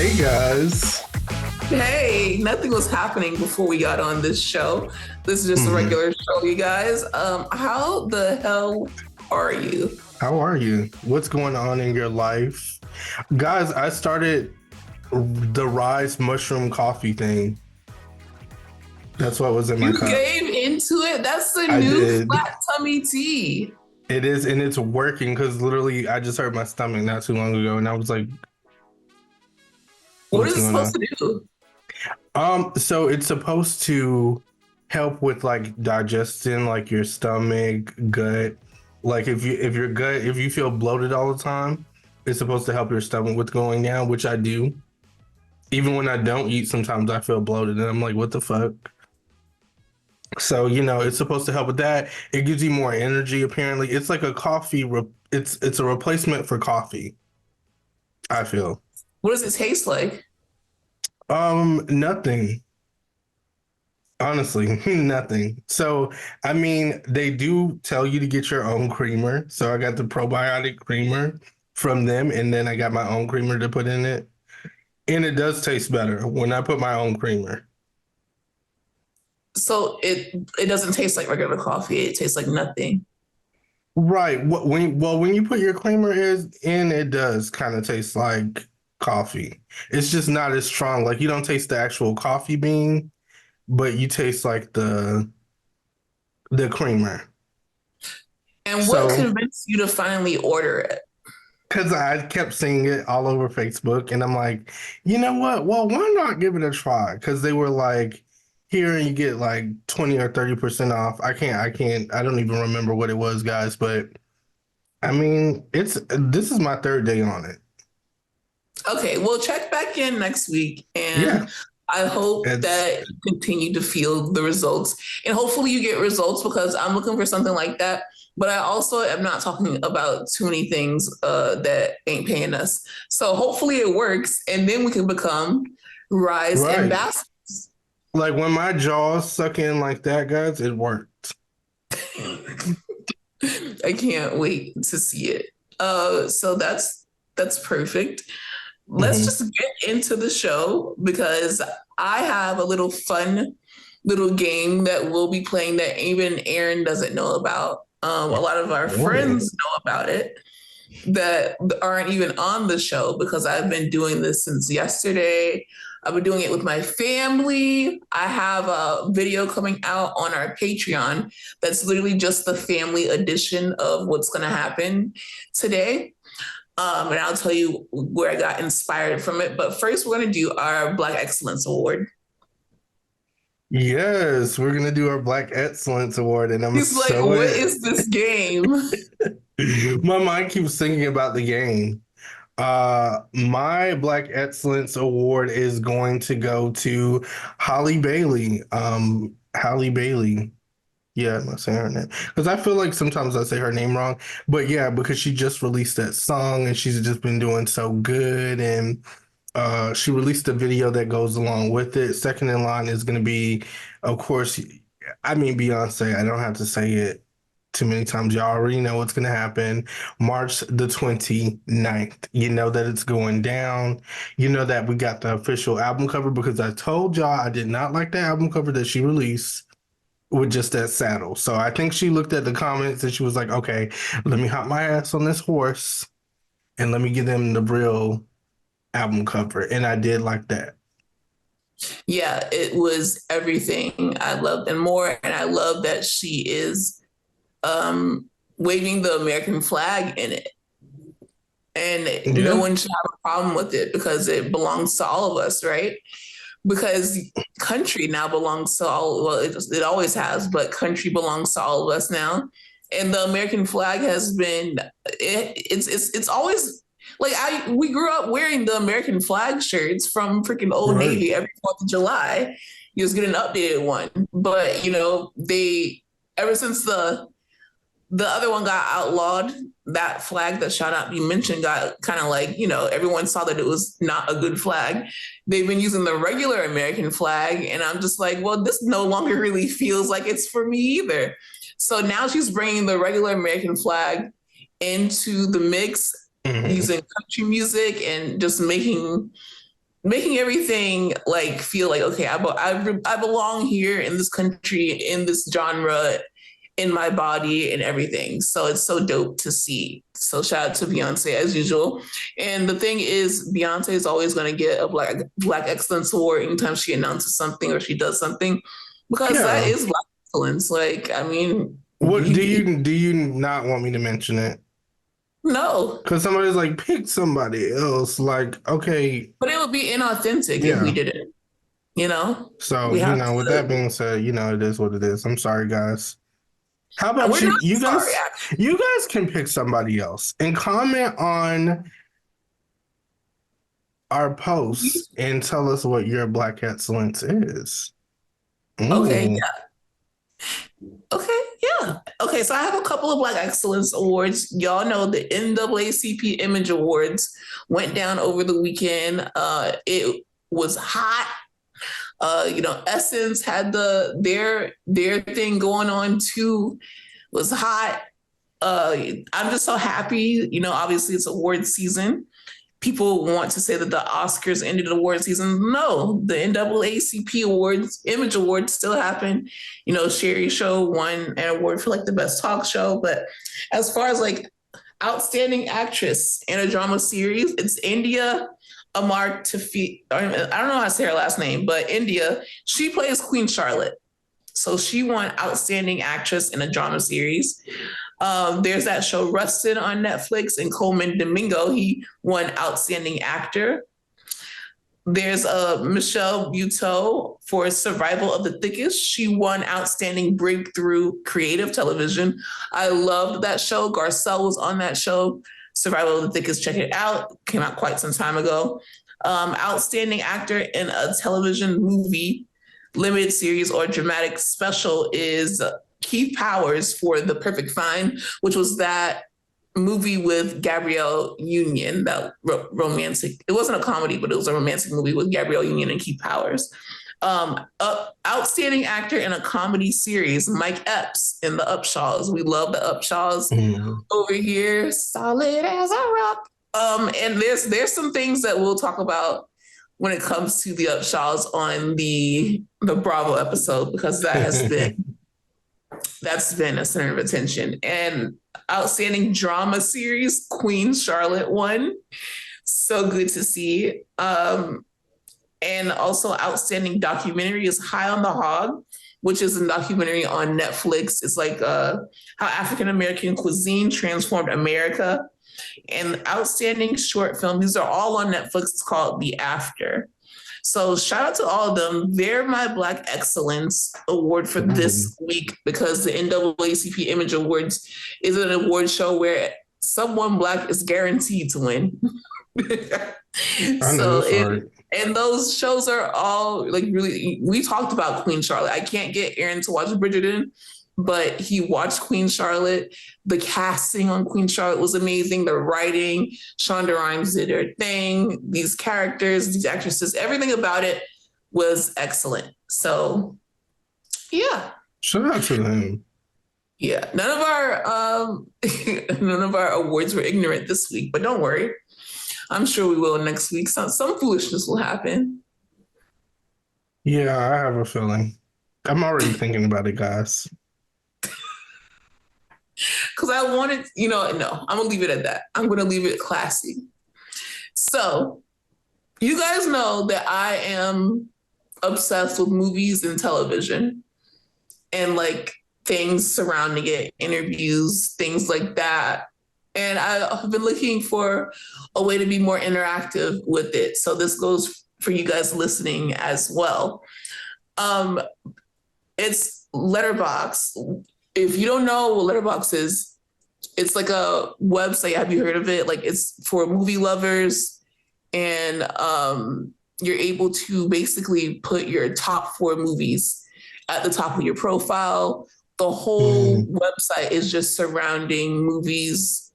Hey guys. Hey, nothing was happening before we got on this show. This is just a regular show, you guys. How the hell are you? How are you? What's going on in your life? Guys, I started the Rise mushroom coffee thing. That's what was in my cup. You gave into it? That's the I new did. flat tummy tea. It is, and it's working because literally I just hurt my stomach not too long ago, and I was like, What what's is it going supposed on? to do? So it's supposed to help with like digesting, like your stomach, gut. Like if you feel bloated all the time, it's supposed to help your stomach with going down, which I do. Even when I don't eat, sometimes I feel bloated and I'm like, what the fuck? So, it's supposed to help with that. It gives you more energy, apparently. It's like a coffee, it's a replacement for coffee, I feel. What does it taste like? Nothing. Honestly, nothing. So, I mean, they do tell you to get your own creamer. So I got the probiotic creamer from them, and then I got my own creamer to put in it. And it does taste better when I put my own creamer. So it doesn't taste like regular coffee. It tastes like nothing. Right. When you put your creamer in, it does kind of taste like coffee. It's just not as strong. Like you don't taste the actual coffee bean, but you taste like the creamer. And what So, convinced you to finally order it? because I kept seeing it all over Facebook, and I'm like, you know what? Well, why not give it a try? Because they were like, here and you get like 20 or 30% off. I don't even remember what it was, guys, but I mean, this is my third day on it. Okay, we'll check back in next week, Yeah, and I hope it's that you continue to feel the results, and hopefully you get results because I'm looking for something like that. But I also am not talking about too many things that ain't paying us. So hopefully it works, and then we can become Rise right. ambassadors. Like when my jaws suck in like that, guys, it worked. I can't wait to see it. So that's perfect. Let's Hmm. just get into the show because I have a little fun little game that we'll be playing that even Aaron doesn't know about. A lot of our Oh, friends know about it that aren't even on the show because I've been doing this since yesterday. I've been doing it with my family. I have a video coming out on our Patreon that's literally just the family edition of what's going to happen today. And I'll tell you where I got inspired from it. But first, we're going to do our Black Excellence Award. yes, we're gonna do our Black Excellence Award, and I'm He's like, so what in. is this game? My mind keeps thinking about the game. My Black Excellence Award is going to go to Holly Bailey. Holly Bailey. Yeah, I'm not saying her name because I feel like sometimes I say her name wrong. But yeah, because she just released that song and she's just been doing so good, and she released a video that goes along with it. Second in line is going to be, of course, I mean Beyonce. I don't have to say it too many times. Y'all already know what's going to happen. March the 29th. You know that it's going down. You know that we got the official album cover because I told y'all I did not like the album cover that she released with just that saddle. So I think she looked at the comments and she was like, okay, let me hop my ass on this horse and let me give them the real album cover. And I did like that. Yeah, it was everything I loved and more. And I love that she is waving the American flag in it. And no Yeah. one should have a problem with it because it belongs to all of us, right? Because country now belongs to all, well, it always has, but country belongs to all of us now. And the American flag has been, it's always like we grew up wearing the American flag shirts from freaking Old Right. Navy every 4th of July. You just get an updated one. But, ever since the other one got outlawed, that flag that shot out you mentioned got kind of like, everyone saw that it was not a good flag. They've been using the regular American flag. And I'm just like, well, this no longer really feels like it's for me either. So now she's bringing the regular American flag into the mix Mhm. using country music and just making making everything like feel like, okay, I belong here in this country, in this genre, in my body and everything. So it's so dope to see. So shout out to Beyonce as usual. And the thing is, Beyonce is always going to get a Black Excellence Award anytime she announces something or she does something, because that Yeah. is Black excellence. Like, I mean, What do you not want me to mention it? no, Because somebody's like, pick somebody else. Like, okay, but it would be inauthentic if we yeah. didn't. You know, So, we have with that to. being said, it is what it is. I'm sorry, guys. How about We're you? not sorry, actually. You guys can pick somebody else and comment on our posts and tell us what your Black excellence is. Okay, Mm. okay, yeah. Okay, so I have a couple of Black Excellence Awards. Y'all know the NAACP Image Awards went down over the weekend. It was hot. Essence had their thing going on too. It was hot. I'm just so happy. Obviously it's award season. People want to say that the Oscars ended the award season. No, the NAACP awards, Image Awards still happen. Sherry Show won an award for like the best talk show. But as far as like outstanding actress in a drama series, it's India Amar Tafi. I don't know how to say her last name, but India, she plays Queen Charlotte. So she won outstanding actress in a drama series. There's that show Rusted on Netflix, and Coleman Domingo, he won Outstanding Actor. There's Michelle Buteau for Survival of the Thickest. She won Outstanding Breakthrough Creative Television. I loved that show. Garcelle was on that show. Survival of the Thickest, check it out. Came out quite some time ago. Outstanding Actor in a Television Movie, Limited Series, or Dramatic Special is Keith Powers for The Perfect Find, which was that movie with Gabrielle Union, that romantic. It wasn't a comedy, but it was a romantic movie with Gabrielle Union and Keith Powers. Outstanding actor in a comedy series, Mike Epps in The Upshaws. We love The Upshaws over here, solid as a rock. And there's some things that we'll talk about when it comes to The Upshaws on the Bravo episode, because that's been a center of attention. And outstanding drama series, Queen Charlotte won. So good to see. And also outstanding documentary is High on the Hog, which is a documentary on Netflix. It's like how African-American cuisine transformed America. And outstanding short film, these are all on Netflix. It's called The After. So shout out to all of them. They're my Black Excellence Award for this week, because the NAACP Image Awards is an award show where someone Black is guaranteed to win. And those shows are all like really, we talked about Queen Charlotte. I can't get Aaron to watch Bridgerton, but he watched Queen Charlotte. The casting on Queen Charlotte was amazing. The writing, Shonda Rhimes did her thing. These characters, these actresses, everything about it was excellent. So, yeah. Shout out to them. Yeah, none of our awards were ignorant this week, but don't worry. I'm sure we will next week. Some foolishness will happen. Yeah, I have a feeling. I'm already thinking about it, guys. Because I wanted, no, I'm going to leave it at that. I'm going to leave it classy. So, you guys know that I am obsessed with movies and television and like things surrounding it, interviews, things like that. And I've been looking for a way to be more interactive with it. So this goes for you guys listening as well. It's Letterbox. If you don't know what Letterbox is, it's like a website. Have you heard of it? Like, it's for movie lovers, and you're able to basically put your top 4 movies at the top of your profile. The whole website is just surrounding movies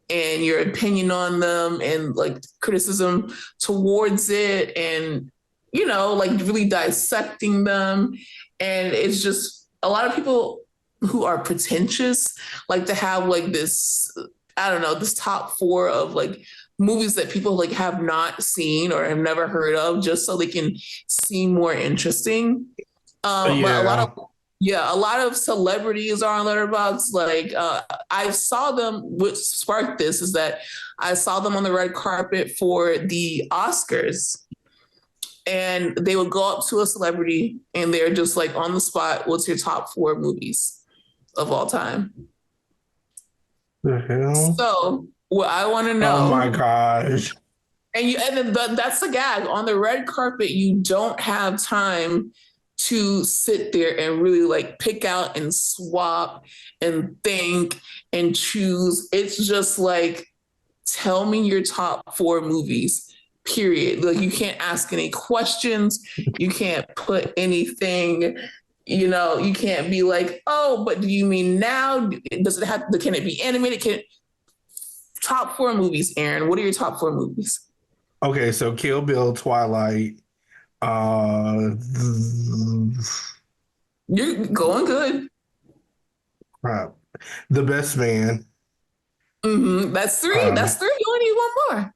and your opinion on them and like criticism towards it, and like really dissecting them. And it's just a lot of people who are pretentious like to have like this, I don't know, this top 4 of like movies that people like have not seen or have never heard of, just so they can seem more interesting. But Yeah. a lot of celebrities are on Letterboxd. Like I saw them. What sparked this is that I saw them on the red carpet for the Oscars, and they would go up to a celebrity and they're just like on the spot, "What's your top 4 movies of all time?" The hell? So what I want to Oh my know, gosh. and then that's the gag on the red carpet. You don't have time to sit there and really like pick out and swap and think and choose. It's just like, tell me your top 4 movies, period. Like you can't ask any questions. You can't put anything, you can't be like, oh, but do you mean now? Does it have, can it be animated? Top 4 movies, Aaron. What are your top 4 movies? Okay, so Kill Bill, Twilight, uh You're going good. crap. The Best Man. That's three. Uh That's three. You only need one more.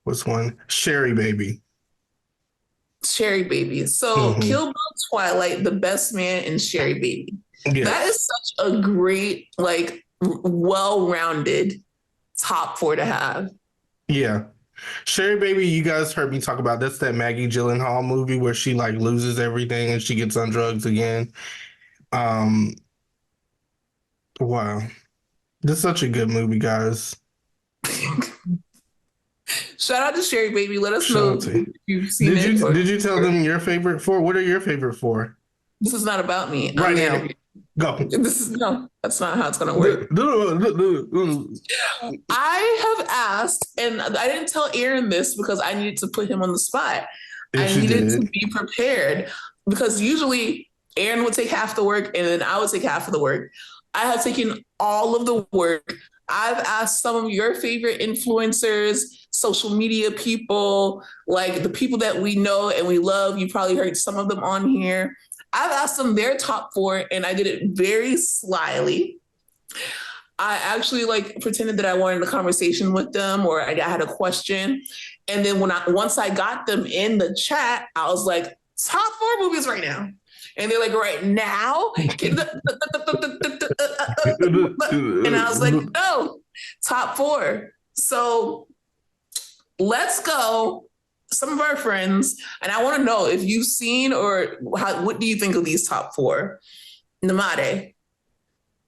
what's one? Sherry Baby. Sherry Baby. So Hmm. Kill Bill, Twilight, The Best Man, and Sherry Baby. That Yes. is such a great, like, well-rounded top 4 to have. Yeah. Sherry Baby, you guys heard me talk about. That's that Maggie Gyllenhaal movie where she like loses everything and she gets on drugs again. Um, wow. This is such a good movie, guys. Shout out to Sherry Baby. Let us Shout out know to if you. you've seen it. Did you tell them your favorite four? What are your favorite four? This is not about me. I'm Right the now. interview. Go. This is no. That's not how it's going to work. I have asked, and I didn't tell Aaron this because I needed to put him on the spot. I Yes, you needed to did. be prepared because usually Aaron would take half the work and then I would take half of the work. I have taken all of the work. I've asked some of your favorite influencers, social media people, like the people that we know and we love. You probably heard some of them on here. I've asked them their top 4, and I did it very slyly. I actually like pretended that I wanted a conversation with them or I had a question. And then once I got them in the chat, I was like, top 4 movies right now. And they're like, right now? And I was like, no, top 4. So let's go. Some of our friends, and I want to know if you've seen or what do you think of these top 4? Namade,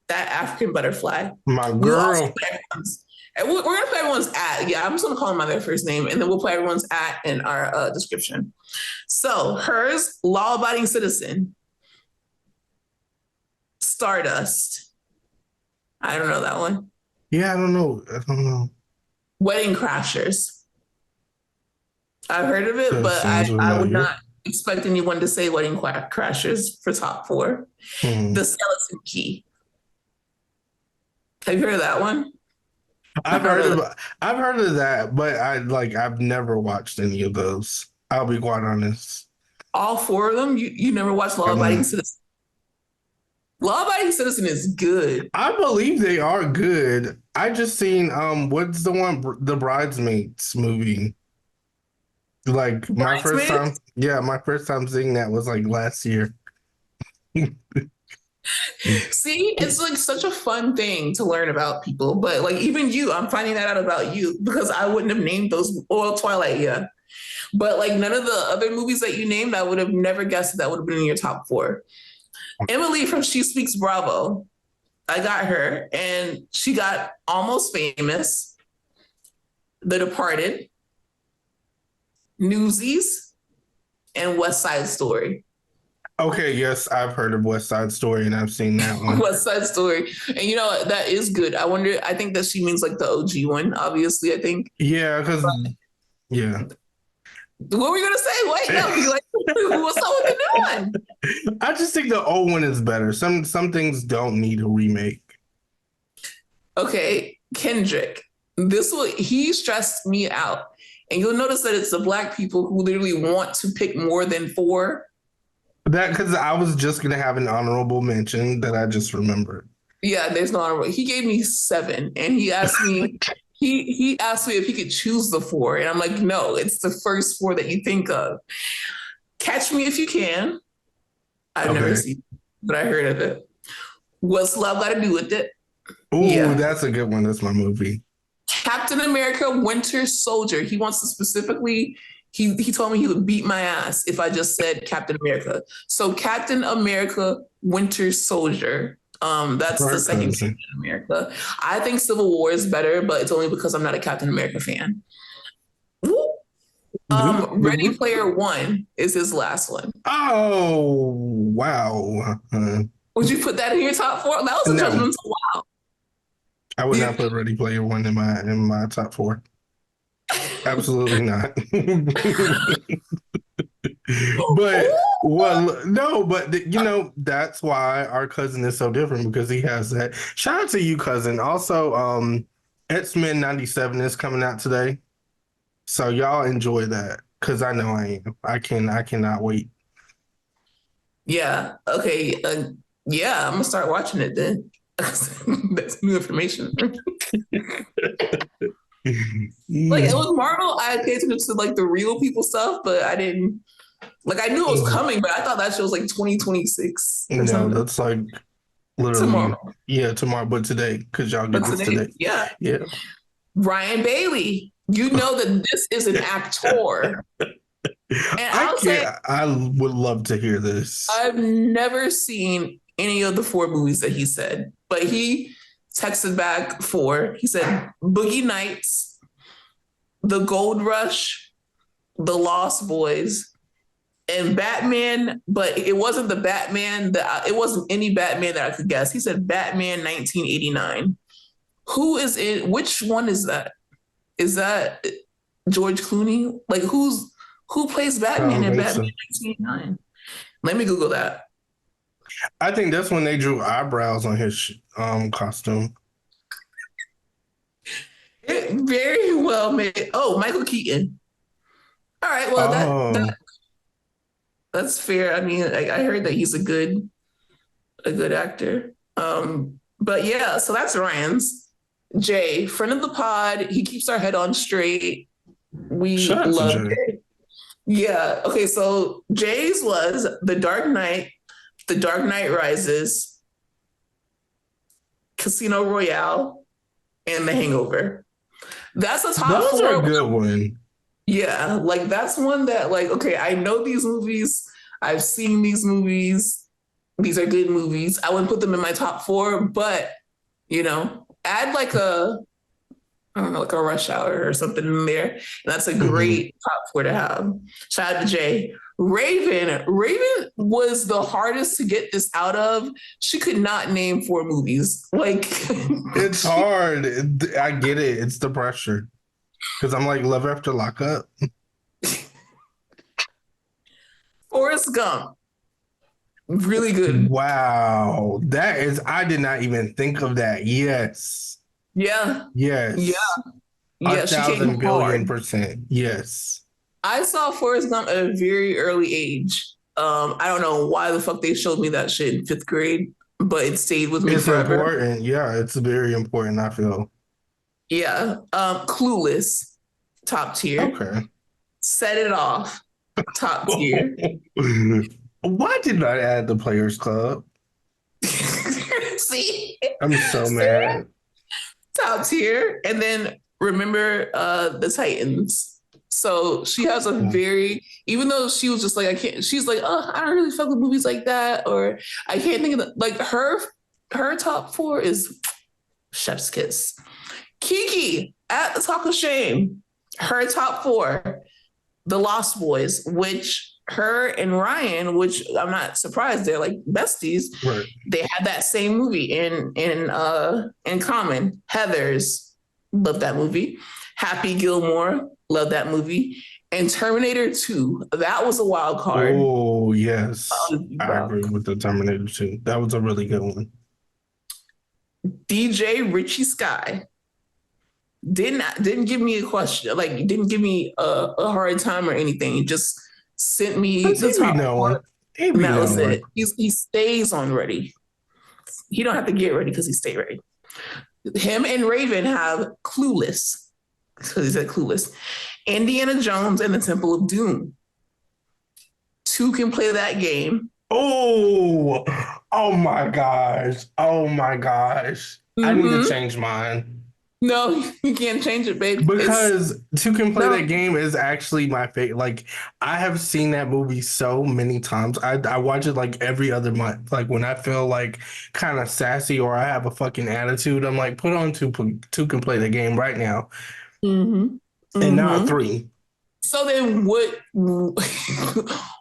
that African butterfly. My We'll also girl. put everyone's, and we're going to put everyone's at. Yeah, I'm just going to call them by their first name, and then we'll put everyone's at in our description. So hers, law-abiding citizen, Stardust. I don't know that one. Yeah, I don't know. I don't know. Wedding Crashers. I've heard of it, That but sounds I would familiar. not expect anyone to say Wedding Crashers for top 4. Hmm. The Skeleton Key. Have you heard of that one? I I've don't heard know that. of I've heard of that, but I've never watched any of those. I'll be quite honest. All 4 of them. You never watched Law Abiding Citizen. Law Abiding Citizen is good. I believe they are good. I just seen what's the one the Bridesmaids movie. Like my first time, Bridesmaids. yeah, my first time seeing that was like last year. See, it's like such a fun thing to learn about people. But like even you, I'm finding that out about you because I wouldn't have named those. Well, Twilight, yeah. But like none of the other movies that you named, I would have never guessed that would have been in your top 4. Emily from She Speaks Bravo. I got her, and she got Almost Famous, The Departed, Newsies, and West Side Story. Okay, yes, I've heard of West Side Story and I've seen that one. West Side Story. And you know, that is good. I think that she means like the OG one, obviously, I think. Yeah, because yeah. What were you gonna say? Wait, no, you're like, what's up with the new one? I just think the old one is better. Some things don't need a remake. Okay, Kendrick. He stressed me out. And you'll notice that it's the Black people who literally want to pick more than 4. That because I was just gonna have an honorable mention that I just remembered. Yeah, there's no honorable. He gave me 7, and he asked me he asked me if he could choose the four, and I'm like, no, it's the first four that you think of. Catch Me If You Can. I've never Okay. seen it, but I heard of it. What's Love Got to Do with It? Ooh, Yeah. that's a good one. That's my movie. Captain America Winter Soldier. He wants to specifically, he told me he would beat my ass if I just said Captain America. So Captain America Winter Soldier. That's the Our second cousin. Captain America. I think Civil War is better, but it's only because I'm not a Captain America fan. Woo. Ready Player One is his last one. Oh, wow. Would you put that in your top four? That was a No, judgmental wow. I would not put Ready Player One in my top four. Absolutely not. But well, no, but that's why our cousin is so different because he has that. Shout out to you, cousin. Also, X-Men 97 is coming out today. So y'all enjoy that because I know I am. I cannot wait. Yeah. Okay. Yeah, I'm gonna start watching it then. That's new information. Like it was Marvel. I paid attention to like the real people stuff, but I didn't like. I knew it was coming, but I thought that show was like 2026 or No, something. that's like literally, Tomorrow, yeah, tomorrow, but today because y'all but get this today, today. yeah. Yeah. Ryan Bailey. You know that this is an actor, and I I'll say can't. I would love to hear this. I've never seen any of the four movies that he said, but he texted back four. He said Boogie Nights, The Gold Rush, The Lost Boys, and Batman, but it wasn't the Batman it wasn't any Batman that I could guess. He said Batman 1989. Who is it? Which one is that? Is that George Clooney? Like who plays I Batman don't in think Batman so. 1989? Let me Google that. I think that's when they drew eyebrows on his costume. It very well made. Oh, Michael Keaton. All right, well Oh, that's fair. I mean, I heard that he's a good actor. But yeah, so that's Ryan's. Jay, friend of the pod. He keeps our head on straight. We shout out to love Jay. Jay. Yeah. Okay. So Jay's was The Dark Knight, The Dark Knight Rises, Casino Royale, and The Hangover. That's the top Those are a four. good one. Yeah, like that's one that like okay, I know these movies. I've seen these movies. These are good movies. I wouldn't put them in my top four, but add like a I don't know, like a Rush Hour or something in there. And that's a Mhm. great top four to have. Shout out to Jay. Raven was the hardest to get this out of. She could not name four movies. Like It's hard. I get it. It's the pressure. Because I'm like, Love After Lockup. Forrest Gump, really good. Wow. I did not even think of that. Yes. Yeah, yeah, Yes. A yeah. She came thousand billion hard. percent. Yes. I saw Forrest Gump at a very early age. I don't know why the fuck they showed me that shit in fifth grade, but it stayed with me It's forever. important. Yeah, it's very important, I feel. Yeah. Clueless, top tier. Okay. Set It Off, top tier. Why did I add the Players Club? See? I'm so See? mad. Top tier. And then remember the Titans. So she has a very, even though she was just like, I can't, she's like, oh, I don't really fuck with movies like that. Or I can't think of like her top four is Chef's Kiss. Kiki at the Talk of Shame. Her top four, The Lost Boys, which her and Ryan, which I'm not surprised they're like besties, Right. they had that same movie in common. Heathers, love that movie. Happy Gilmore, love that movie. And Terminator 2, that was a wild card. Oh, yes. I agree with the Terminator 2. That was a really good one. DJ Richie Sky didn't give me a question, like didn't give me a hard time or anything. He just sent me Because the he be top knowing. four, He and be that was knowing. it. He stays on ready. He don't have to get ready because he stay ready. Him and Raven have Clueless. So he said Clueless. Indiana Jones and the Temple of Doom. Two can play that game. Oh, oh my gosh. Oh my gosh. I need to Mm-hmm. change mine. No, you can't change it, babe. It's Because Two Can Play That no. Game is actually my favorite. Like, I have seen that movie so many times. I watch it like every other month. Like, when I feel like kind of sassy or I have a fucking attitude, I'm like, put on Two Can Play That Game right now. Mm-hmm. And not Mm-hmm. three. So then what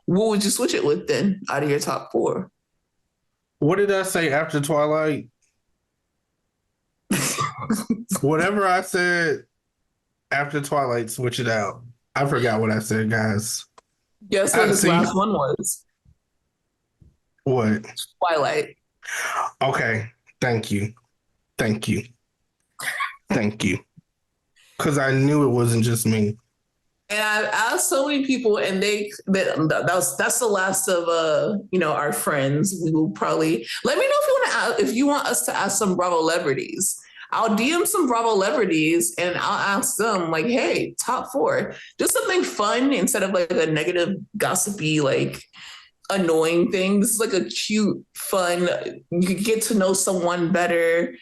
would you switch it with then out of your top four? What did I say after Twilight? Whatever I said after Twilight, switch it out. I forgot what I said, guys. Guess what I his see last one was? what. Twilight. Okay. Thank you. Thank you. Thank you. Because I knew it wasn't just me. And I've asked so many people, and that's the last of our friends. We will probably let me know if you want us to ask some Bravo celebrities. I'll DM some Bravo celebrities and I'll ask them like, hey, top four, just something fun instead of like a negative, gossipy, like annoying thing. This is like a cute, fun. You can get to know someone better.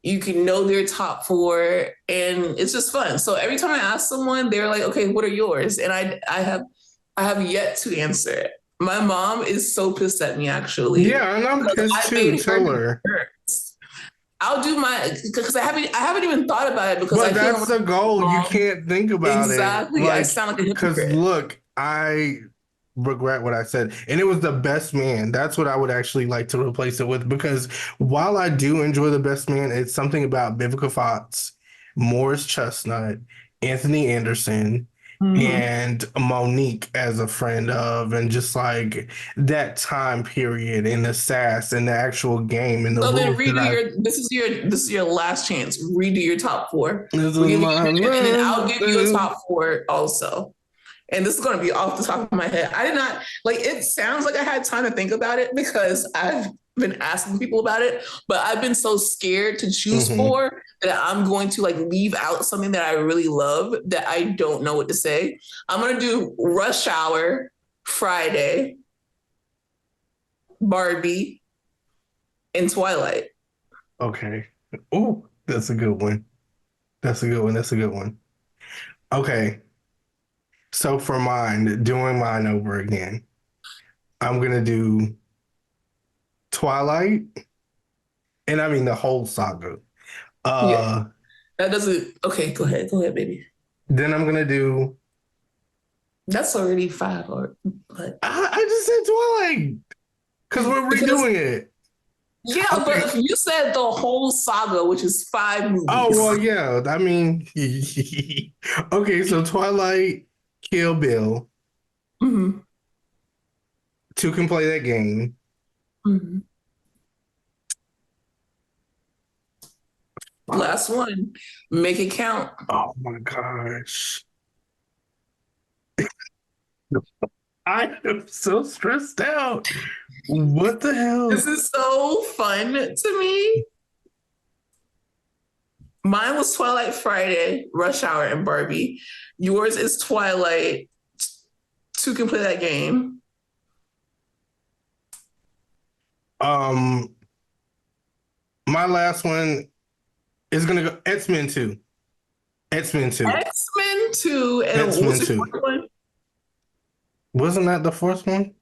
You can know their top four, and it's just fun. So every time I ask someone, they're like, "Okay, what are yours?" And I have yet to answer. My mom is so pissed at me actually Yeah, and I'm because pissed I too. made her Tell do her. hers. I'll do my because I haven't even thought about it because But I feel that's like the goal. You mom can't think about it. exactly. I Like, sound like a because hypocrite. look, I regret what I said. And it was The Best Man. That's what I would actually like to replace it with. Because while I do enjoy The Best Man, it's something about Vivica Fox, Morris Chestnut, Anthony Anderson, Mm-hmm. and Monique as a friend of, and just like that time period and the sass and the actual game and the So then rules that redo I. your this is your last chance. Redo your top four. This is We're giving my you and then I'll give you a last. top four also. And this is going to be off the top of my head. I did not like it sounds like I had time to think about it because I've been asking people about it, but I've been so scared to choose Mm-hmm. four that I'm going to like leave out something that I really love that I don't know what to say. I'm going to do Rush Hour, Friday, Barbie, and Twilight. Okay. Oh, that's a good one. That's a good one. That's a good one. Okay. So for mine, doing mine over again, I'm gonna do Twilight, and I mean the whole saga. Yeah, Uh, that doesn't. Okay, go ahead. Go ahead, baby. then I'm gonna do. That's already five, or but I just said Twilight because we're because redoing it. yeah, but Okay. if you said the whole saga, which is five Oh movies. well, yeah. I mean, okay. So Twilight, Kill Bill, Mhm, two can play that game. mhm. Last one, make it count. Oh my gosh. I am so stressed out. What the This hell? is so fun to me. Mine was Twilight Friday, Rush Hour, and Barbie. Yours is Twilight. Two can play that game. Um, my last one is gonna go X-Men 2. X-Men 2. X-Men 2, and X-Men what's your 2. fourth one? Wasn't that the fourth one?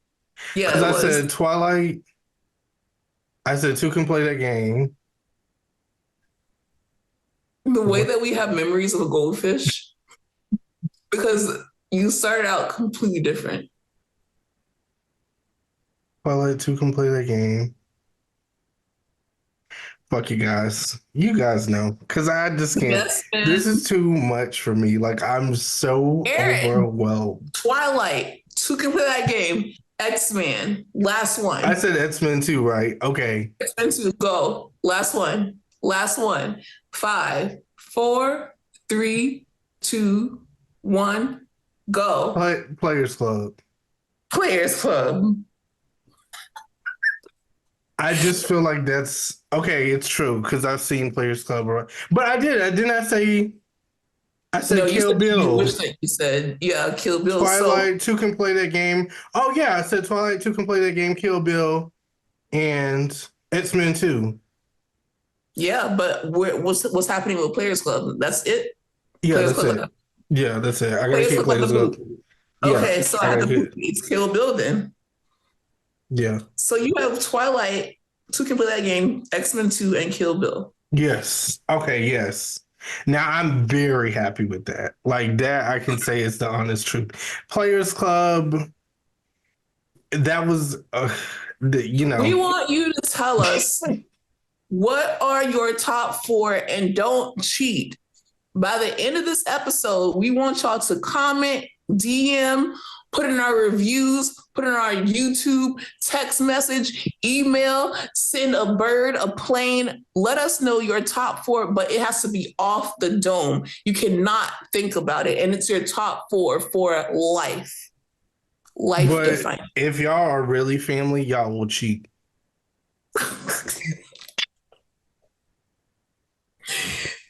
Yeah, Because it I was. said Twilight, I said two can play that game. The way What that we have memories of a goldfish, because you started out completely different. Twilight, two can play that game. Fuck you guys. You guys know. Cause I just can't. Yes, This is and too much for me. Like I'm so Aaron, overwhelmed. Twilight, two can play that game. X-Men, last I one. said X-Men 2, right? Okay. X-Men 2, go. Last one. Last one. Five, four, three, two, one, go. Players Club. Players Club. I just feel like that's okay. It's true because I've seen Players Club, but I did not say. I No, said you Kill said you wish Bill. that you said, yeah, Kill Bill. So Twilight 2 can play that game. Oh yeah, I said Twilight 2 can play that game, Kill Bill, and X-Men 2. yeah, but what's happening with Players Club? That's it. Yeah, Players that's Club. it. Yeah, that's it. I gotta Players keep Club got the Players up. boot. Yeah, Okay, so I I had gotta the boot. keep. It's Kill Bill then. Yeah. So you have Twilight, 2 can play that game, X-Men 2, and Kill Bill. Yes. Okay, yes. Now I'm very happy with that. Like that I can say is the honest truth. Players Club, that was you We know. want you to tell us what are your top 4 and don't cheat. By the end of this episode, we want y'all to comment, DM, put in our reviews, put in our YouTube, text message, email, send a bird, a plane. Let us know your top 4, but it has to be off the dome. You cannot think about it. And it's your top 4 for life. Life But defining. if y'all are really family, y'all will cheat.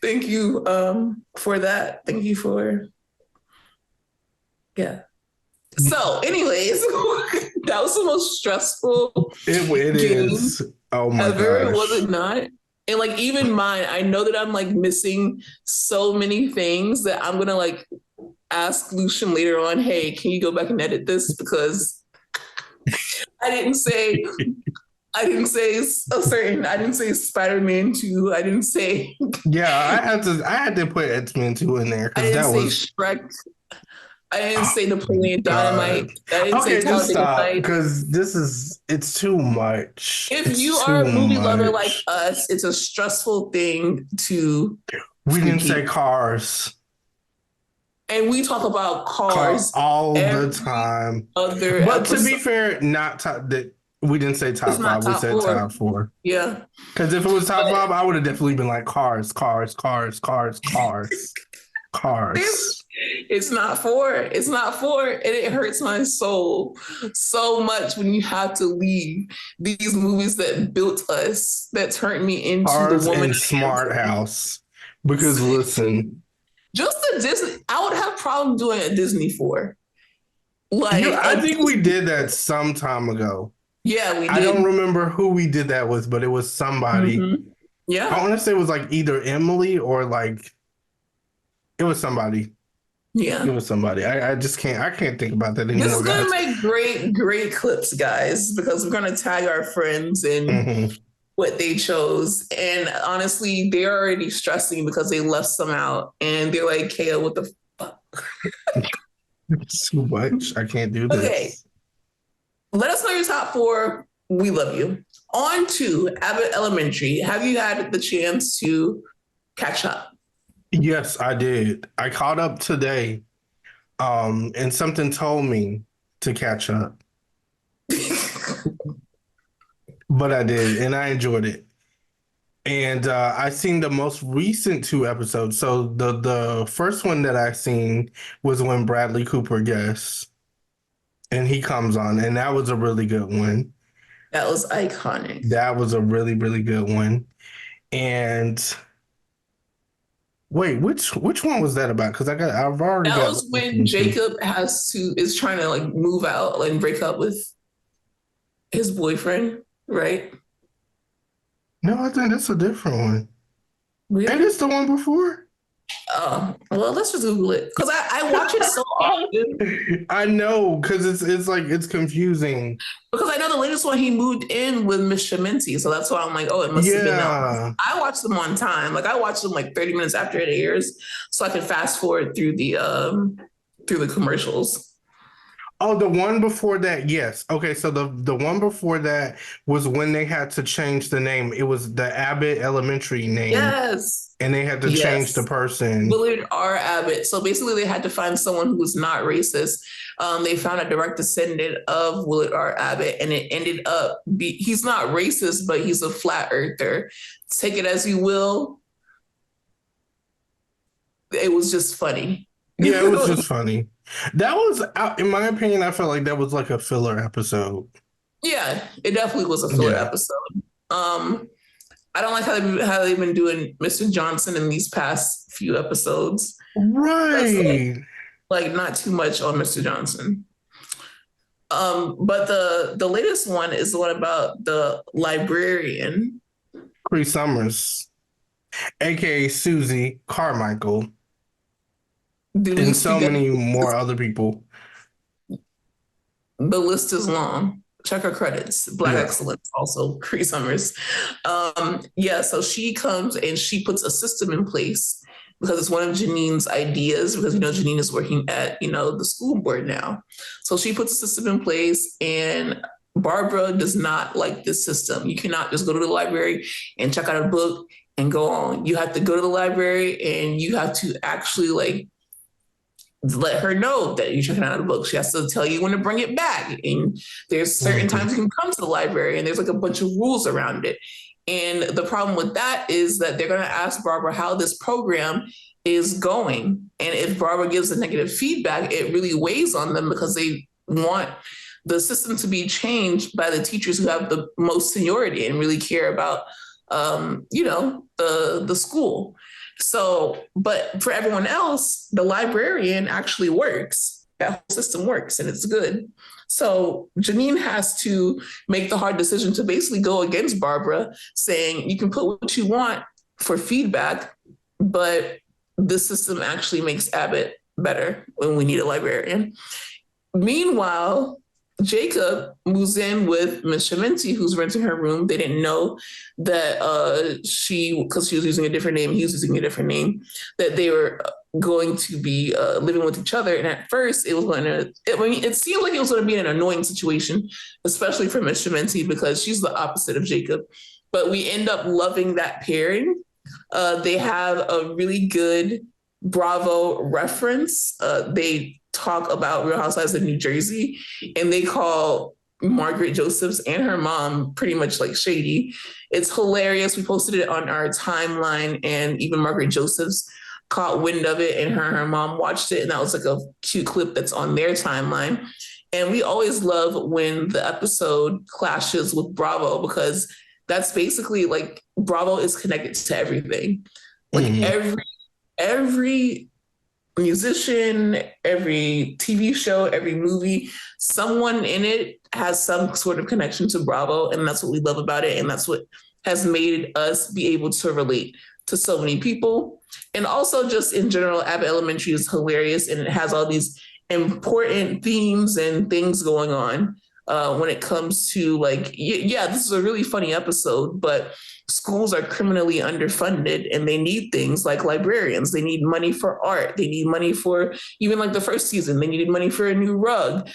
Thank you for that. Thank you for, yeah. So, anyways, that was the most stressful It game is. Oh my ever, was gosh. it not? And like even mine, I know that I'm like missing so many things that I'm gonna like ask Lucian later on, hey, can you go back and edit this? Because I didn't say I didn't say I didn't say Spider-Man 2. I didn't say Yeah, I had to put X-Men 2 in there I because didn't that say was Shrek. I didn't oh say Napoleon God. Dynamite. I didn't say Okay, just Talladega stop Nights. because it's too much. If you It's are too a movie lover like much. us, it's a stressful thing to We didn't freaking. say Cars. And we talk about Car cars all the every time. other But to be episode. fair, not top that we didn't say It's top not five. We top said 4. top four. Yeah. Because if it was top But five, I would have definitely been like cars, cars, cars, cars, cars, cars. it's not 4. It's not 4. And it hurts my soul so much when you have to leave these movies that built us, that turned me into the Cars woman and I am Smart today. House. Because listen, Just a Disney, I would have problem doing a Disney 4. you Like I think we did that some time ago. yeah, we I don't did. remember who we did that with, but it was somebody. Mm-hmm. I Yeah. want to say it was like either Emily or like it was somebody. It Yeah. was somebody. I just can't think about that This anymore, is gonna guys. make great clips, guys, because we're gonna tag our friends in Mm-hmm. what they chose. And honestly, they're already stressing because they left some out and they're like, Kaya, what the fuck? It's too much. I can't do Okay, this. let us know your top 4. We love you. On to Abbott Elementary. Have you had the chance to catch up? Yes, I did. I caught up today. And something told me to catch up, but I did, and I enjoyed it. And I seen the most recent 2 episodes. So the first one that I seen was when Bradley Cooper guests, and he comes on, and that was a really good one. That was iconic. That was a really good one. And wait, which one was that about? Because I've already That got was when Jacob is trying to like move out and break up with his boyfriend, right? No, I think that's a different one. And Really? it's the one before. Oh, well, let's just Google it because I watch it so often I know, because it's like it's confusing. because I know the latest one he moved in with Miss Shaminti, so that's why I'm like, oh, it must have been that one. Yeah. I watch them on time, like I watch them like 30 minutes after it airs, so I can fast forward through the commercials. Oh, the one before that, yes. Okay, so the one before that was when they had to change the name. It was the Abbott Elementary name, Yes, and they had to change the yes. person. Willard R. Abbott. So basically, they had to find someone who was not racist. They found a direct descendant of Willard R. Abbott, and it ended up he's not racist, but he's a flat earther. Take it as you will. It was just funny. Yeah, it was just funny. That was, in my opinion, I felt like that was like a filler episode. Yeah, it definitely was a filler Yeah. episode. I don't like how they've been doing Mr. Johnson in these past few episodes. That's Right. like not too much on Mr. Johnson. But the latest one is the one about the librarian. Cree Summers, aka Susie Carmichael, Do we and so speak of many more other people. the list is long. Check her credits. Black Yeah. Excellence, also Cree Summers. Yeah, so she comes and she puts a system in place because it's one of Janine's ideas, because Janine is working at the school board now. So she puts a system in place, and Barbara does not like this system. You cannot just go to the library and check out a book and go on. You have to go to the library and you have to actually let her know that you're checking out a book. She has to tell you when to bring it back. And there's certain times you can come to the library, and there's like a bunch of rules around it. And the problem with that is that they're going to ask Barbara how this program is going. And if Barbara gives a negative feedback, it really weighs on them because they want the system to be changed by the teachers who have the most seniority and really care about, the school. So, but for everyone else, the librarian actually works. That whole system works and it's good. So Janine has to make the hard decision to basically go against Barbara, saying you can put what you want for feedback, but this system actually makes Abbott better when we need a librarian. Meanwhile, Jacob moves in with Miss Shamenti, who's renting her room. They didn't know that because she was using a different name, he was using a different name, that they were going to be living with each other. And at first, it seemed like it was going to be an annoying situation, especially for Miss Shamenti, because she's the opposite of Jacob. But we end up loving that pairing. They have a really good Bravo reference. They talk about Real Housewives of New Jersey, and they call Margaret Josephs and her mom pretty much like shady. It's hilarious. We posted it on our timeline, and even Margaret Josephs caught wind of it, and her mom watched it, and that was like a cute clip that's on their timeline. And we always love when the episode clashes with Bravo, because that's basically like Bravo is connected to everything. Like every musician, every TV show, every movie, someone in it has some sort of connection to Bravo. And that's what we love about it. And that's what has made us be able to relate to so many people. And also just in general, Abbott Elementary is hilarious, and it has all these important themes and things going on when it comes to this is a really funny episode, but schools are criminally underfunded and they need things like librarians. They need money for art. They need money for, even like the first season, they needed money for a new rug.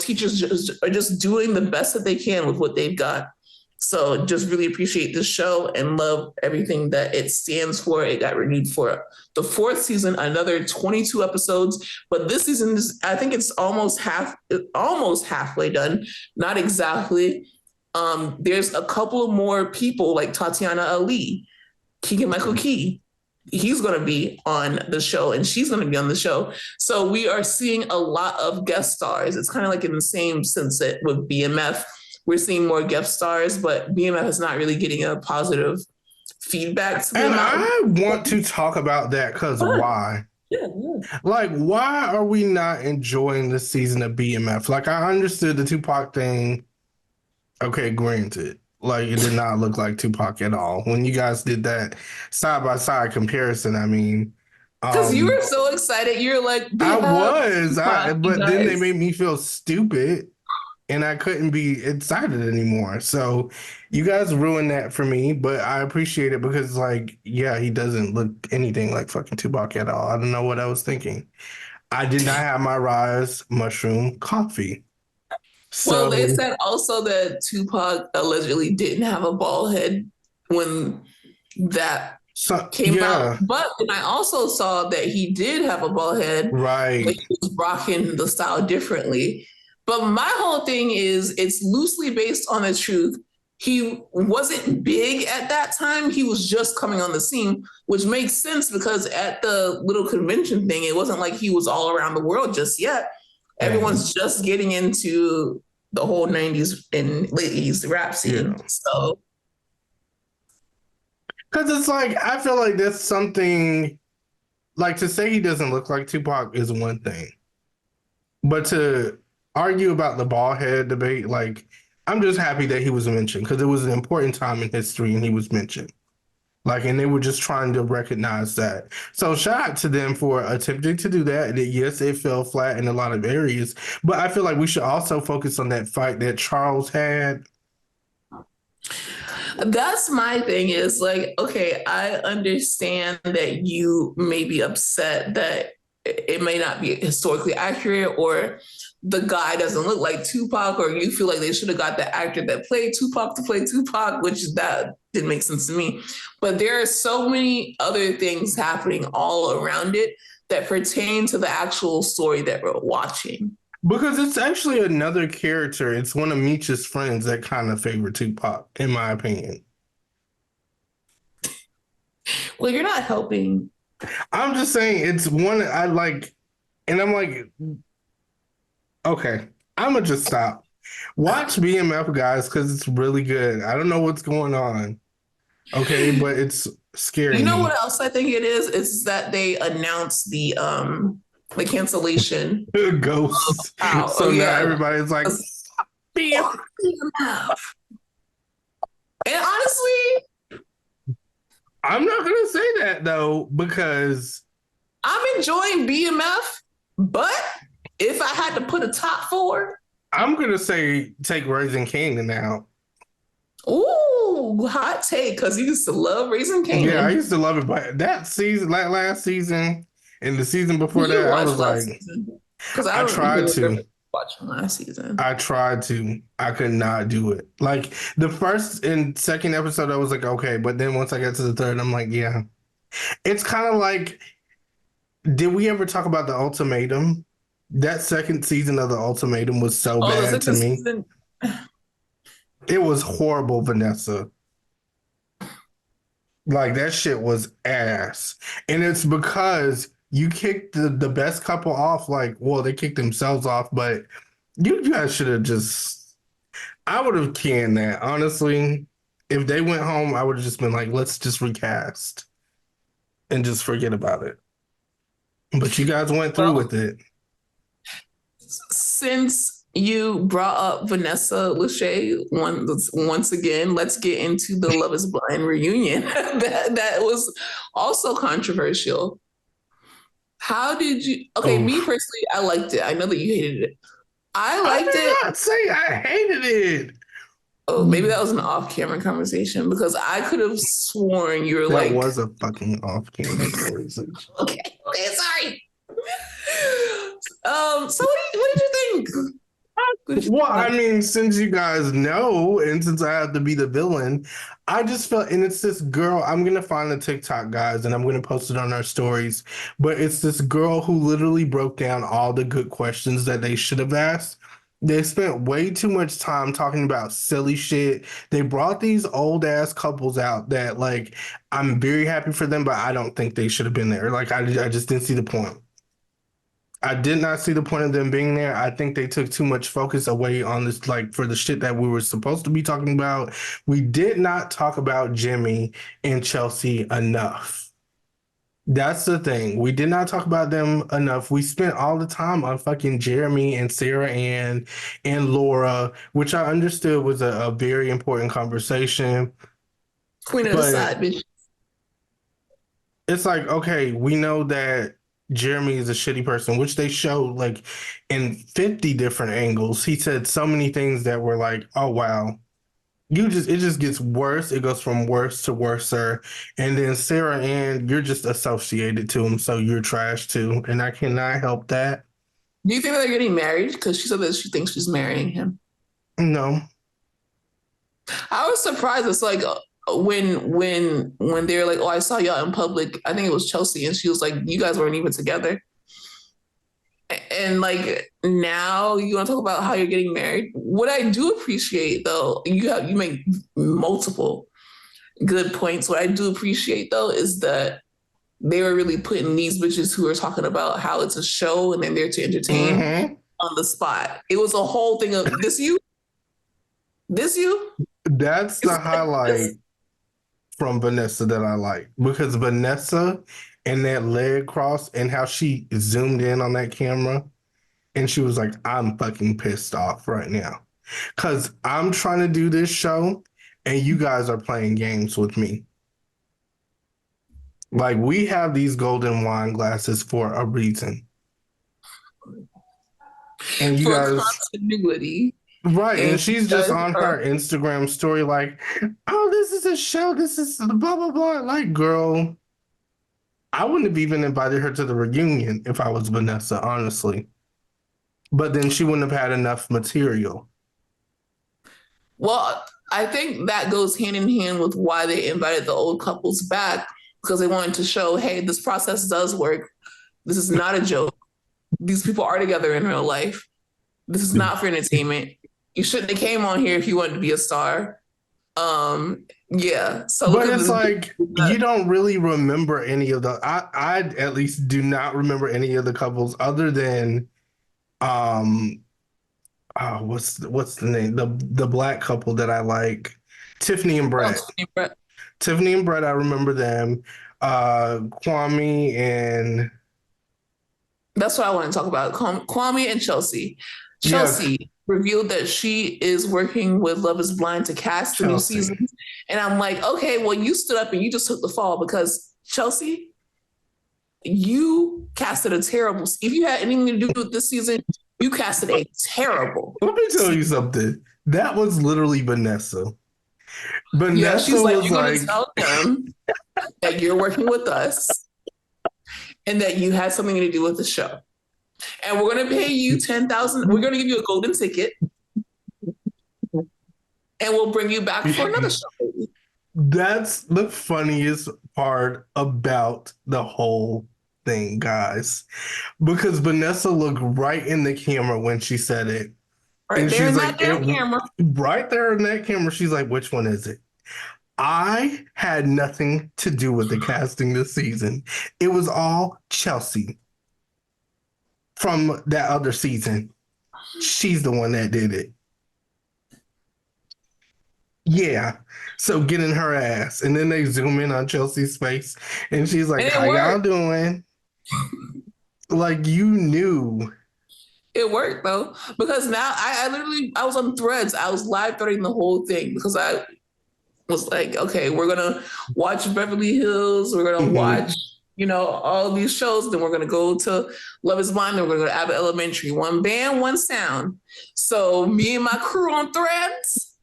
Teachers are just doing the best that they can with what they've got. So just really appreciate this show and love everything that it stands for. It got renewed for the fourth season, another 22 episodes. But this season, I think it's almost halfway done. Not exactly. There's a couple more people like Tatiana Ali, Keegan-Michael Key. He's going to be on the show, and she's going to be on the show. So we are seeing a lot of guest stars. It's kind of like in the same sense that with BMF, we're seeing more guest stars, but BMF is not really getting a positive feedback. And I want to talk about that because why? Yeah. Like, why are we not enjoying this season of BMF? Like, I understood the Tupac thing. Okay, granted. Like, it did not look like Tupac at all. When you guys did that side-by-side comparison, I mean... Because you were so excited. You're like... I was. But then they made me feel stupid, and I couldn't be excited anymore. So you guys ruined that for me, but I appreciate it because, he doesn't look anything like fucking Tupac at all. I don't know what I was thinking. I did not have my Rise mushroom coffee. Well, they said also that Tupac allegedly didn't have a bald head when that came out. But then I also saw that he did have a bald head. Right. But he was rocking the style differently. But my whole thing is it's loosely based on the truth. He wasn't big at that time. He was just coming on the scene, which makes sense because at the little convention thing, it wasn't like he was all around the world just yet. Everyone's just getting into the whole 90s and late 80s rap scene. Yeah. So Because it's like, I feel like that's something, like to say he doesn't look like Tupac is one thing. But to argue about the bald head debate, like, I'm just happy that he was mentioned because it was an important time in history and he was mentioned. Like, and they were just trying to recognize that. So shout out to them for attempting to do that. Yes, it fell flat in a lot of areas, but I feel like we should also focus on that fight that Charles had. that's my thing is like, okay, I understand that you may be upset that it may not be historically accurate or the guy doesn't look like Tupac, or you feel like they should have got the actor that played Tupac to play Tupac, which that didn't make sense to me. But there are so many other things happening all around it that pertain to the actual story that we're watching. Because it's actually another character. It's one of Meech's friends that kind of favor Tupac, in my opinion. Well, you're not helping. I'm just saying it's one I like, and I'm like, okay, I'm gonna just stop. Watch BMF, guys, because it's really good. I don't know what's going on. Okay, but it's You scaring know me. what else I think it is? It's that they announced the cancellation. Ghosts. Oh So now yeah. everybody's like, BMF. And honestly, I'm not gonna say that though, because I'm enjoying BMF, but if I had to put a top four, I'm gonna say take Raising Kanan out. ooh, hot take, because you used to love Raising Yeah, I Kanan. used to love it, but that season, like last season, and the season before Did you that, I watch was last like, season? Because I I don't tried remember to. watching last season. I tried to. I could not do it. Like the first and second episode, I was like, okay, but then once I got to the third, I'm like, yeah. It's kind of like, did we ever talk about the ultimatum? That second season of the ultimatum was so Oh, the bad to second me. season. It was horrible, Vanessa. Like that shit was ass. And it's because you kicked the best couple off. Like, well, they kicked themselves off, but you guys should have just, I would have canned that. Honestly, if they went home, I would have just been like, let's just recast and just forget about it. But you guys went through Well, with it. since you brought up Vanessa Lachey once again, let's get into the Love is Blind reunion. that was also controversial. How did you? Okay, me Oof. personally, I liked it. I know that you hated it. I I liked did it. not say I hated it. Oh, maybe that was an off-camera conversation because I could have sworn you were That like, was a fucking off-camera conversation. okay, sorry. So what did you think? Well, I mean, since you guys know, and since I have to be the villain, I just felt, and it's this girl. I'm gonna find the TikTok, guys, and I'm gonna post it on our stories. But it's this girl who literally broke down all the good questions that they should have asked. They spent way too much time talking about silly shit. They brought these old ass couples out that, like, I'm very happy for them, but I don't think they should have been there. Like, I just didn't see the point. I did not see the point of them being there. I think they took too much focus away on this, like for the shit that we were supposed to be talking about. We did not talk about Jimmy and Chelsea enough. That's the thing. We did not talk about them enough. We spent all the time on fucking Jeremy and Sarah and Laura, which I understood was a very important conversation. Queen of the But side, bitch. it's like, okay, we know that Jeremy is a shitty person, which they showed like in 50 different angles. He said so many things that were like, oh wow. It just gets worse. It goes from worse to worser. And then Sarah Ann, you're just associated to him, so you're trash too. And I cannot help that. Do you think they're getting married? Because she said that she thinks she's marrying him. No. I was surprised. It's like when they're like, "Oh, I saw y'all in public." I think it was Chelsea, and she was like, "You guys weren't even together." And like now, you want to talk about how you're getting married. What I do appreciate, though, you make multiple good points. What I do appreciate, though, is that they were really putting these bitches who are talking about how it's a show and they're there to entertain. Mm-hmm. on the spot. It was a whole thing of this you, this you. That's It's the like highlight this. from Vanessa that I like because Vanessa and that leg cross and how she zoomed in on that camera and she was like, I'm fucking pissed off right now because I'm trying to do this show and you guys are playing games with me. Like, we have these golden wine glasses for a reason. And you For guys, continuity. right. And And you she's just guys on are her Instagram story, like, oh, this is a show. This is blah, blah, blah. Like, girl, I wouldn't have even invited her to the reunion if I was Vanessa, honestly. But then she wouldn't have had enough material. well, I think that goes hand in hand with why they invited the old couples back because they wanted to show, hey, this process does work. This is not a joke. These people are together in real life. This is not for entertainment. You shouldn't have came on here if you wanted to be a star. Yeah. So look But at it's this. like you don't really remember any of the I at least do not remember any of the couples other than um oh, what's the name? The black couple that I like. Tiffany and Oh, Brett. Tiffany and Brett, I remember them. Kwame and that's what I want to talk about. Kwame and Chelsea. yeah, Chelsea revealed that she is working with Love is Blind to cast the new Chelsea. season. And I'm like, okay, well, you stood up and you just took the fall because Chelsea, you casted a terrible. If you had anything to do with this season, you casted a terrible. Let me tell you season. something. That was literally Vanessa. Yeah, Vanessa she's like, was you're going to like, tell them that you're working with us and that you had something to do with the show. And we're going to pay you 10,000. We're going to give you a golden ticket and we'll bring you back for another show. that's the funniest part about the whole thing, guys. Because Vanessa looked right in the camera when she said it. Right And there she's in like, that damn camera. right there in that camera, she's like, which one is it? I had nothing to do with the casting this season. It was all Chelsea from that other season. She's the one that did it. Yeah. So get in her ass. And then they zoom in on Chelsea's face and she's like, And how it y'all worked. doing? Like you knew. It worked though. Because now I literally I was on threads. I was live threading the whole thing because I was like, okay, we're gonna watch Beverly Hills, we're gonna Mhm. watch, all these shows, then we're gonna go to Love is Blind, then we're gonna go to Abbott Elementary. One band, one sound. So me and my crew on threads,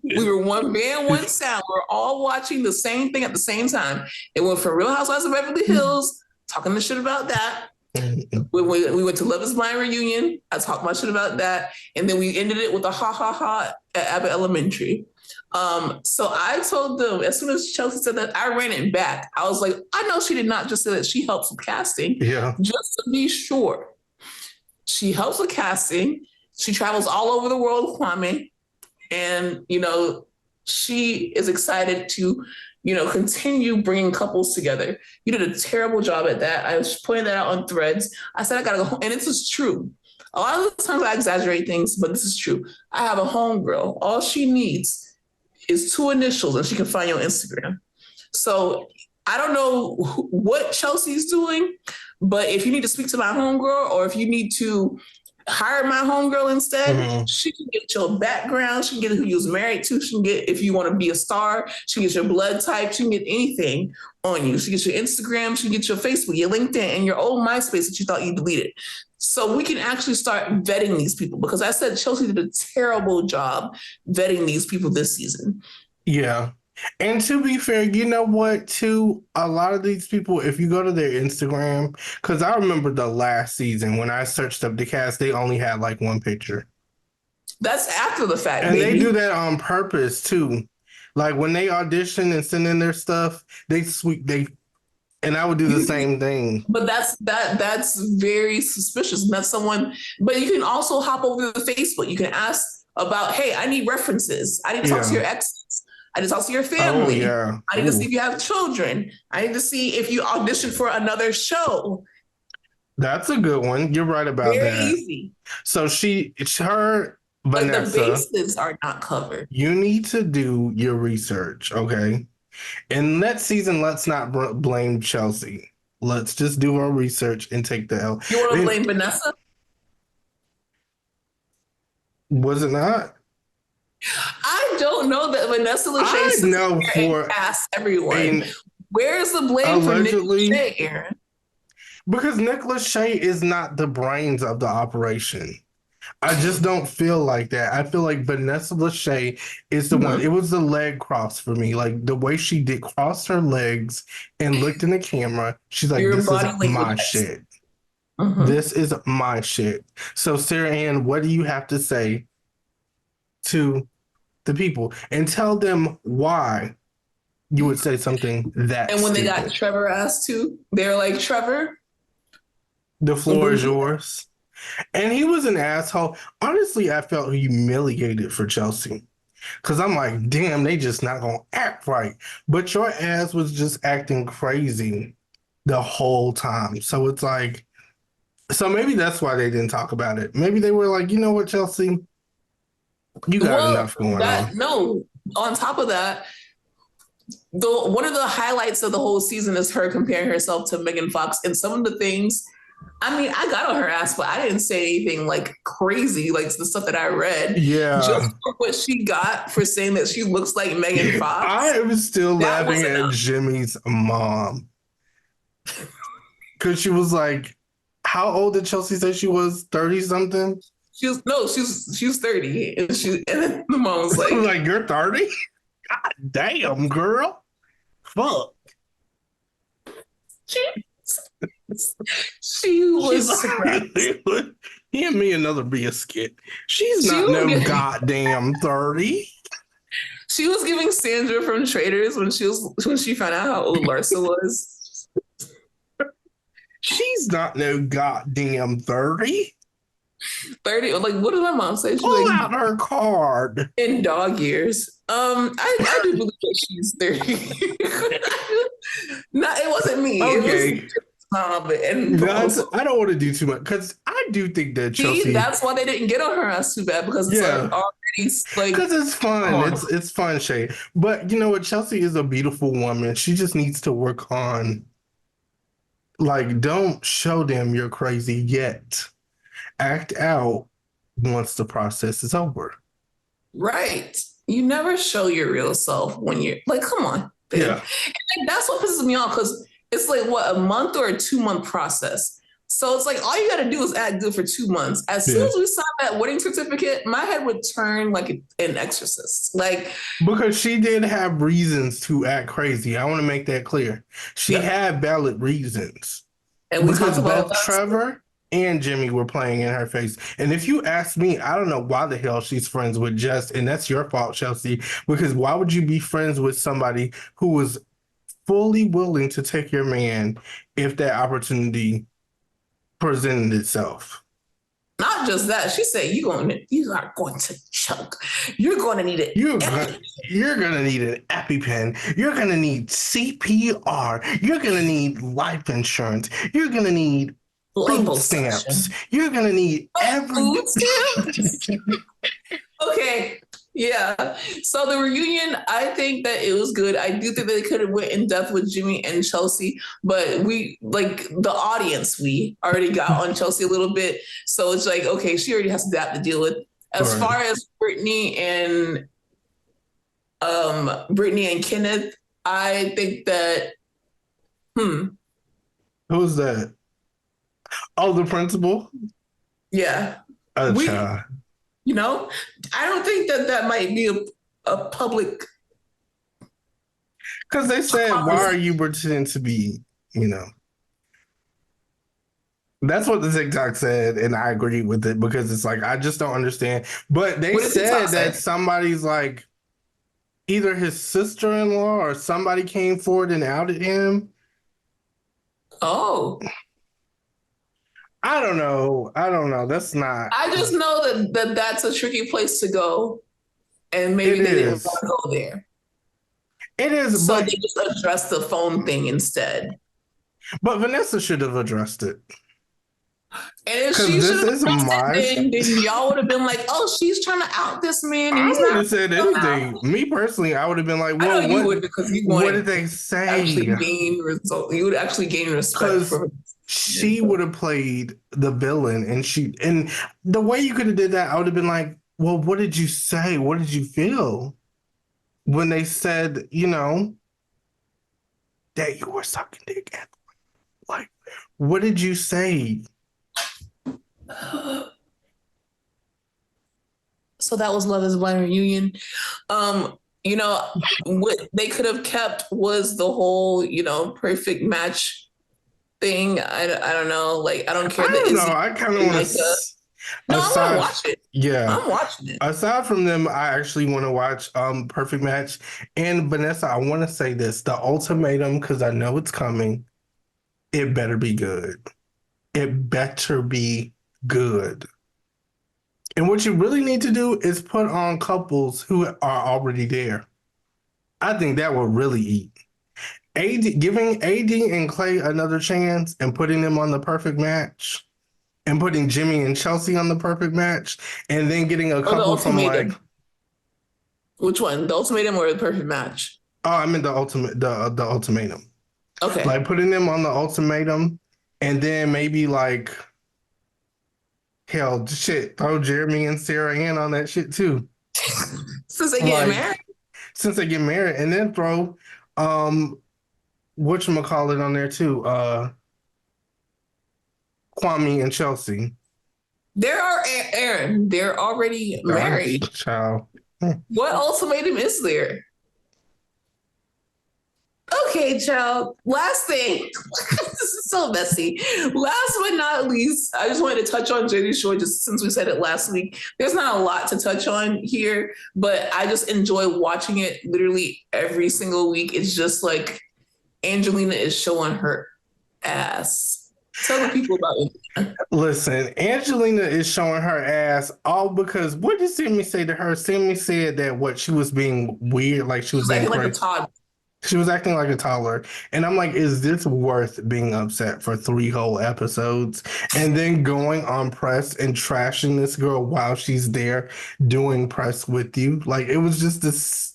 we were one band, one sound. We're all watching the same thing at the same time. It went from Real Housewives of Beverly Hills, talking the shit about that. We went to Love is Blind reunion. I talked my shit about that. And then we ended it with a ha ha ha at Abbott Elementary. So I told them as soon as Chelsea said that, I ran it back. I was like, I know she did not just say that she helps with casting, Yeah. just to be sure. She helps with casting. She travels all over the world with Kwame. And, she is excited to, continue bringing couples together. You did a terrible job at that. I was pointing that out on threads. I said, I got to go home. And this is true. A lot of the times I exaggerate things, but this is true. I have a homegirl. All she needs is 2 initials and she can find you on Instagram. So I don't know what Chelsea's doing, but if you need to speak to my homegirl or if you need to hire my homegirl instead, she can get your background, she can get who you was married to, she can get if you want to be a star, she can get your blood type, she can get anything on you. She can get your Instagram, she can get your Facebook, your LinkedIn, and your old MySpace that you thought you deleted. So we can actually start vetting these people because I said Chelsea did a terrible job vetting these people this season. Yeah. And to be fair, you know what, too? A lot of these people, if you go to their Instagram, because I remember the last season when I searched up the cast, they only had like one picture. That's after the fact, And baby. they do that on purpose, too. Like when they audition and send in their stuff, and I would do the same thing. But that's very suspicious. And that's someone, but you can also hop over to Facebook. You can ask about, hey, I need references. I need to talk to your exes. I need to talk to your family. Oh, yeah. I need to see if you have children. I need to see if you auditioned for another show. That's a good one. You're right about Very that. easy. So her, Like the Vanessa, bases are not covered. you need to do your research, okay? And next season, let's not blame Chelsea. Let's just do our research and take the L. You want to And blame Vanessa? was it not? I don't know that Vanessa Lachey I sits know there and for casts everyone. a Where's the blame for Nick allegedly Lachey, Aaron? because Nicholas Shea is not the brains of the operation. I just don't feel like that. I feel like Vanessa Lachey is the one. Mm-hmm. It was the leg cross for me. Like the way she did cross her legs and looked in the camera. She's like, Your this is body language my has. shit. Mm-hmm. This is my shit. So, Sarah Ann, what do you have to say to the people and tell them why you would say something that And when they got stupid? Trevor asked to, they're like, Trevor, The floor is yours. And he was an asshole. Honestly, I felt humiliated for Chelsea. Cause I'm like, damn, they just not gonna act right. But your ass was just acting crazy the whole time. So it's like, so maybe that's why they didn't talk about it. Maybe they were like, you know what, Chelsea, you got well, enough going that on. no. On top of that, one of the highlights of the whole season is her comparing herself to Megan Fox, and some of the things. I mean, I got on her ass, but I didn't say anything like crazy, like the stuff that I read. Yeah. Just for what she got for saying that she looks like Megan I Fox, am still that laughing was at enough. Jimmy's mom. Cause she was like, how old did Chelsea say she was? 30 something? She was 30, and then the mom was like, Like, you're 30? God damn, girl. Fuck. she, she She's was surprised. like, hand me another biscuit. She's She not was no giving, goddamn 30. she was giving Sandra from Traders when she found out how old Larsa was. She's not no goddamn 30. 30. Like, what did my mom say? She's Pull like, out her card. in dog years. I do believe that she's 30. No, it wasn't me. It was Okay. mom and proposal. I don't want to do too much because I do think that See, Chelsea, that's why they didn't get on her ass too bad because it's like yeah, already like, because it's come fun. on. It's fun, Shay. But you know what? Chelsea is a beautiful woman. She just needs to work on, like, don't show them you're crazy yet. Act out once the process is over. Right. You never show your real self when you're like, come on, babe. Yeah. And that's what pisses me off because it's like what, a month or a 2 month process. So it's like all you got to do is act good for 2 months. As soon Yeah. as we saw that wedding certificate, my head would turn like an exorcist. Like, Because she did have reasons to act crazy. I want to make that clear. She yep. had valid reasons. And we talked Because about both Trevor and Jimmy were playing in her face. And if you ask me, I don't know why the hell she's friends with Jess, and that's your fault, Chelsea. Because why would you be friends with somebody who was fully willing to take your man if that opportunity presented itself? not just that. She said, you are going to choke. You're going to need it. You're gonna need an EpiPen. You're gonna need CPR. You're gonna need life insurance. You're gonna need food stamps. You're gonna need food stamps. Okay. Yeah. So the reunion, I think that it was good. I do think they could have went in depth with Jimmy and Chelsea, but we, like the audience, we already got on Chelsea a little bit. So it's like, okay, she already has that to deal with. As far as Brittany and Kenneth, I think that Who's that? Oh, the principal? Yeah. You know, I don't think that might be a public. Because they said, why are you pretending to be, you know? That's what the TikTok said, and I agree with it because it's like, I just don't understand. But they said that somebody's like, either his sister-in-law or somebody came forward and outed him. Oh. I don't know. That's not. I just know that that's a tricky place to go, and maybe they didn't want to go there. It is, so they just addressed the phone thing instead. But Vanessa should have addressed it. And if Because she should this have is trusted, my. then y'all would have been like, "Oh, she's trying to out this man, and I he's wouldn't not have said real now." anything. Me personally, I would have been like, I "Well, know you would because you what did want they actually say?" gain result. You would actually gain respect Because for her. she would have played the villain, and the way you could have did that, I would have been like, "Well, what did you say? What did you feel when they said, that you were sucking dick?" Like, what did you say? So that was Love Is Blind reunion. Um, you know, what they could have kept was the whole, perfect match thing. I don't know. Like, I don't I care that don't know. Izzy I kind of want like to. no, I'm gonna Aside, watch it. yeah. I'm watching it. Aside from them, I actually want to watch Perfect Match. And Vanessa, I want to say this: the ultimatum, because I know it's coming. It better be good. It better be good. And what you really need to do is put on couples who are already there. I think that will really eat. Giving AD and Clay another chance and putting them on the perfect match and putting Jimmy and Chelsea on the perfect match and then getting a Or the couple from like, ultimatum. Which one? The ultimatum or the perfect match? oh, I mean the ultimatum. Okay. Like putting them on the ultimatum and then maybe like hell shit, throw Jeremy and Sarah Ann on that shit too. Since they getting Like married. since they get married and then throw whatchamacallit on there too, Kwame and Chelsea. There are Aaron. They're already married. Child. What ultimatum is there? Okay, child. Last thing. This is so messy. Last but not least, I just wanted to touch on Jersey Shore just since we said it last week. There's not a lot to touch on here, but I just enjoy watching it literally every single week. It's just like Angelina is showing her ass. Tell the people about it. Listen, Angelina is showing her ass all because what did Sammy say to her? Sammy said that what she was being weird, like she was She's being acting like a crazy. toddler. She was acting like a toddler. And I'm like, is this worth being upset for 3 whole episodes? And then going on press and trashing this girl while she's there doing press with you? Like, it was just this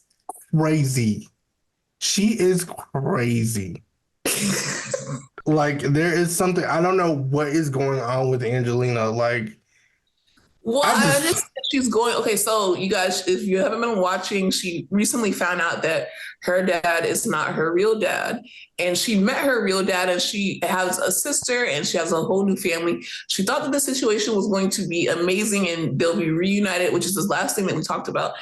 crazy. She is crazy. Like, there is something, I don't know what is going on with Angelina. Like, Well, I I just, understand she's going. Okay, so you guys, if you haven't been watching, she recently found out that her dad is not her real dad. And she met her real dad, and she has a sister, and she has a whole new family. She thought that the situation was going to be amazing and they'll be reunited, which is the last thing that we talked about.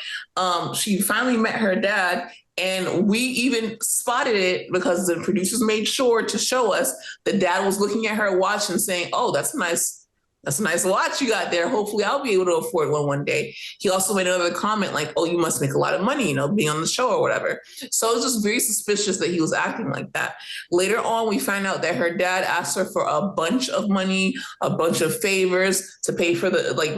She finally met her dad, and we even spotted it because the producers made sure to show us the dad was looking at her watch and saying, "Oh, that's a nice watch you got there. Hopefully I'll be able to afford one day." He also made another comment like, "Oh, you must make a lot of money, being on the show or whatever." So it was just very suspicious that he was acting like that. Later on, we find out that her dad asked her for a bunch of money, a bunch of favors to pay for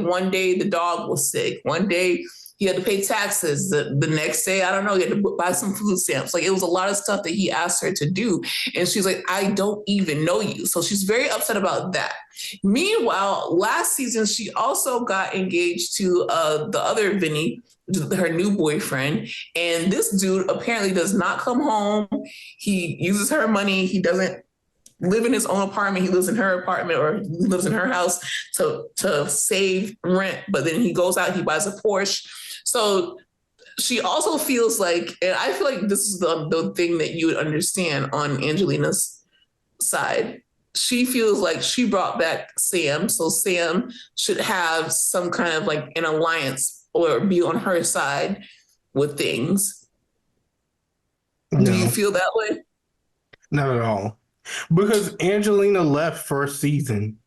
one day the dog was sick. One day he had to pay taxes. The next day, I don't know, he had to buy some food stamps. Like it was a lot of stuff that he asked her to do. And she's like, "I don't even know you." So she's very upset about that. Meanwhile, last season, she also got engaged to the other Vinny, her new boyfriend. And this dude apparently does not come home. He uses her money. He doesn't live in his own apartment. He lives in her apartment or he lives in her house to save rent. But then he goes out, he buys a Porsche. So she also feels like, and I feel like this is the thing that you would understand on Angelina's side. She feels like she brought back Sam, so Sam should have some kind of like an alliance or be on her side with things. Do you no, feel that way? not at all. Because Angelina left first season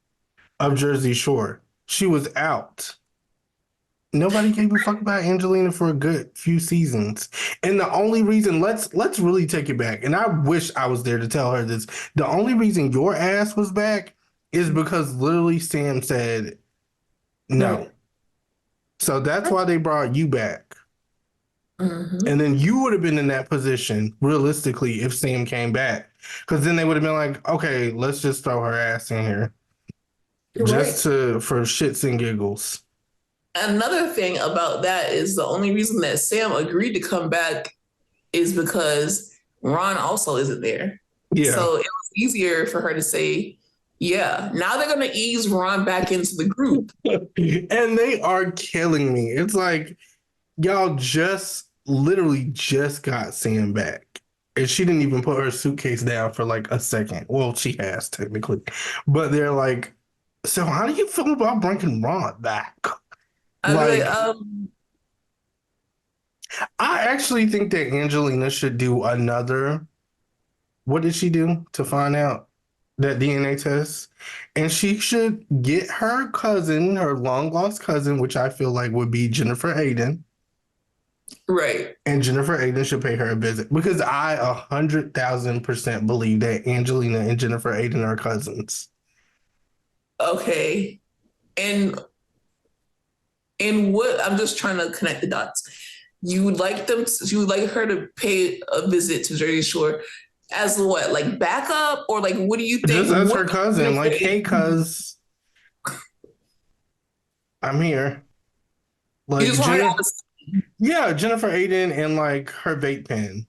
of Jersey Shore. She was out. Nobody gave a fuck about Angelina for a good few seasons. And the only reason, let's really take it back. And I wish I was there to tell her this. The only reason your ass was back is because literally Sam said no. No. So that's why they brought you back. Mm-hmm. And then you would have been in that position realistically if Sam came back. Because then they would have been like, okay, let's just throw her ass in here. You're right. just for shits and giggles. Another thing about that is the only reason that Sam agreed to come back is because Ron also isn't there. Yeah. So it was easier for her to say, yeah, now they're going to ease Ron back into the group. And they are killing me. It's like, y'all just literally just got Sam back. And she didn't even put her suitcase down for like a second. Well, she has technically. But they're like, so how do you feel about bringing Ron back? I'd be like, Like, I actually think that Angelina should do another. What did she do to find out that DNA test? And she should get her cousin, her long lost cousin, which I feel like would be Jennifer Aiden. right. And Jennifer Aiden should pay her a visit because I 100,000% believe that Angelina and Jennifer Aiden are cousins. Okay. And what I'm just trying to connect the dots. You would like her to pay a visit to Jersey Shore as what, like backup, or like what do you think? Just as What her cousin, like, hey, cuz, I'm here. you Like, just want her to have yeah, Jennifer Aiden and like her vape pen.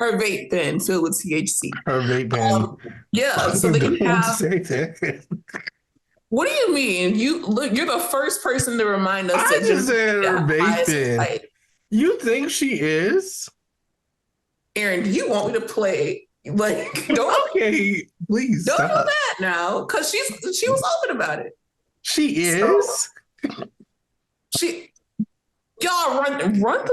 her vape pen filled with THC. Her vape pen. Yeah, so they can Don't have. say that. What do you mean? You're the first person to remind us I that just said her vape is pen. You think she is? Aaron, do you want me to play? Like, don't Okay, please don't stop. do that now, because she was open about it. She is. So, y'all run the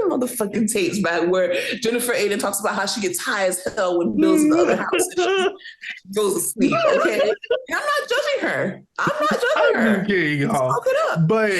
motherfucking tapes back where Jennifer Aiden talks about how she gets high as hell when Bill's in the other house and she goes to sleep. Okay, and I'm not judging her. Okay, y'all. Fuck it up. But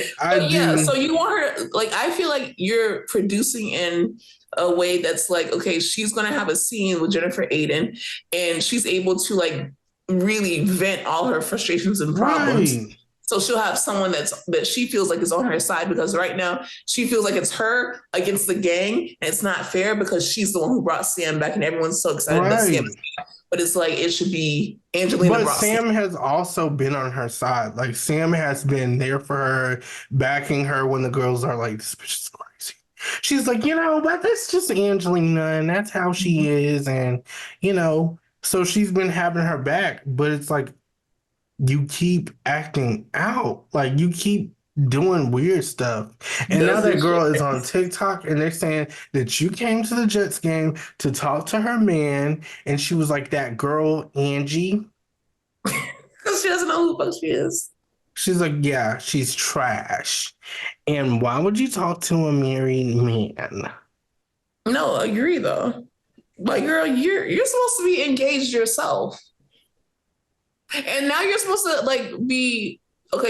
yeah, so you want her, like, I feel like you're producing in a way that's like, okay, she's gonna have a scene with Jennifer Aiden and she's able to like really vent all her frustrations and problems. Right. So she'll have someone that she feels like is on her side, because right now she feels like it's her against the gang, and it's not fair because she's the one who brought Sam back, and everyone's so excited that Sam is back. But it's like it should be Angelina. But Sam has also been on her side. Like, Sam has been there for her, backing her when the girls are like, this bitch is crazy. She's like, but that's just Angelina, and that's how she is, and so she's been having her back. But it's like, you keep acting out, like you keep doing weird stuff, and now that girl is on TikTok and they're saying that you came to the Jets game to talk to her man, and she was like that girl Angie, because she doesn't know who the fuck she is. She's like, yeah, she's trash, and why would you talk to a married man? No, I agree though. Like, girl, you're supposed to be engaged yourself. And now you're supposed to like be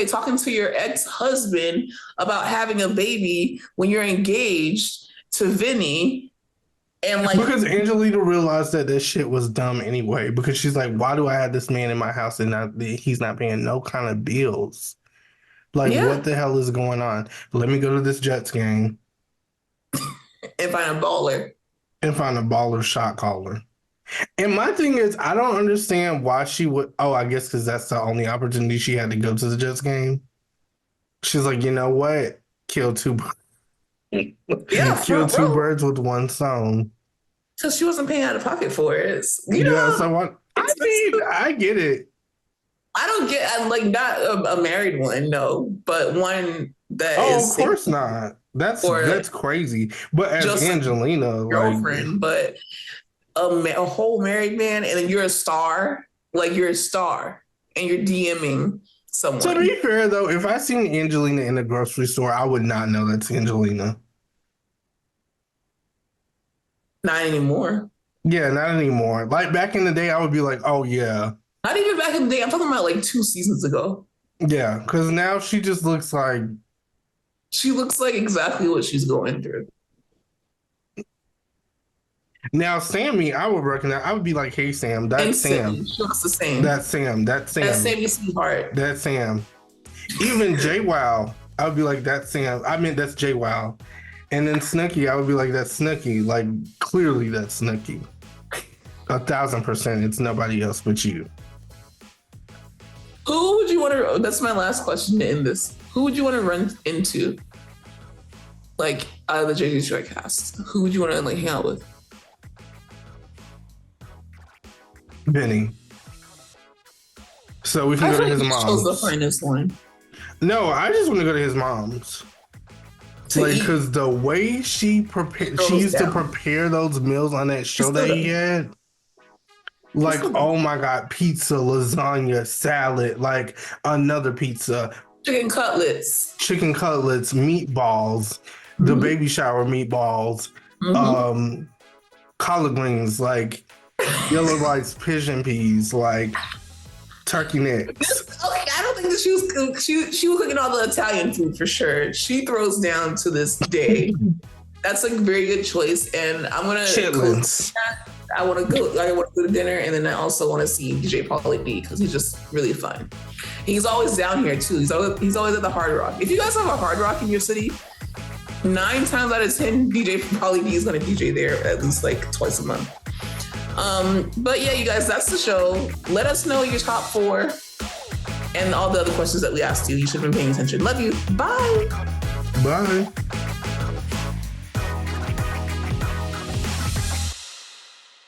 talking to your ex-husband about having a baby when you're engaged to Vinny. And like, because Angelina realized that this shit was dumb anyway, because she's like, why do I have this man in my house and he's not paying no kind of bills? Like, what the hell is going on? Let me go to this Jets game and find a baller. And find a baller shot caller. And my thing is, I don't understand why she would. Oh, I guess because that's the only opportunity she had to go to the Jets game. She's like, you know what? Kill two birds with one stone. So she wasn't paying out of pocket for it. So I get it. I don't get, like, not a married one, no, but one that is. Of course not. That's crazy. But as Angelina, girlfriend, but a whole married man, and then you're a star, and you're DMing someone. To be fair, though, if I seen Angelina in the grocery store, I would not know that's Angelina. Not anymore. Yeah, not anymore. Like, back in the day, I would be like, oh, yeah. Not even back in the day. I'm talking about like 2 seasons ago. Yeah, because now she just looks like... She looks like exactly what she's going through. Now, Sammy, I would recognize. I would be like, hey, Sam, that's Sam. She looks the same. That's Sam. That's Sam. That's Sammy's sweetheart. That's Sam. Even JWoww, I would be like, that's Sam. I mean, that's JWoww. And then Snooki, I would be like, that's Snooki. Like, clearly that's Snooki. 1,000%. It's nobody else but you. want to? That's my last question to end this. Who would you want to run into? Like out of the JJ Strike cast, who would you want to like hang out with? Benny. So we can go to his mom's. Chose the finest one. No, I just want to go to his mom's. Like, because the way she used to prepare those meals on that show that he had. Like, oh my God, pizza, lasagna, salad, like another pizza. Chicken cutlets, meatballs, the baby shower meatballs, collard greens, like yellow rice, pigeon peas, like turkey necks. Okay, I don't think that she was cooking all the Italian food for sure. She throws down to this day. That's a very good choice, and I'm gonna chitlins. I want to go to dinner, and then I also want to see DJ Pauly D because he's just really fun. He's always down here too. He's always at the Hard Rock. If you guys have a Hard Rock in your city, 9 times out of 10, DJ Pauly D is going to DJ there at least like twice a month. But yeah, you guys, that's the show. Let us know your top 4 and all the other questions that we asked you. You should have been paying attention. Love you. Bye. Bye.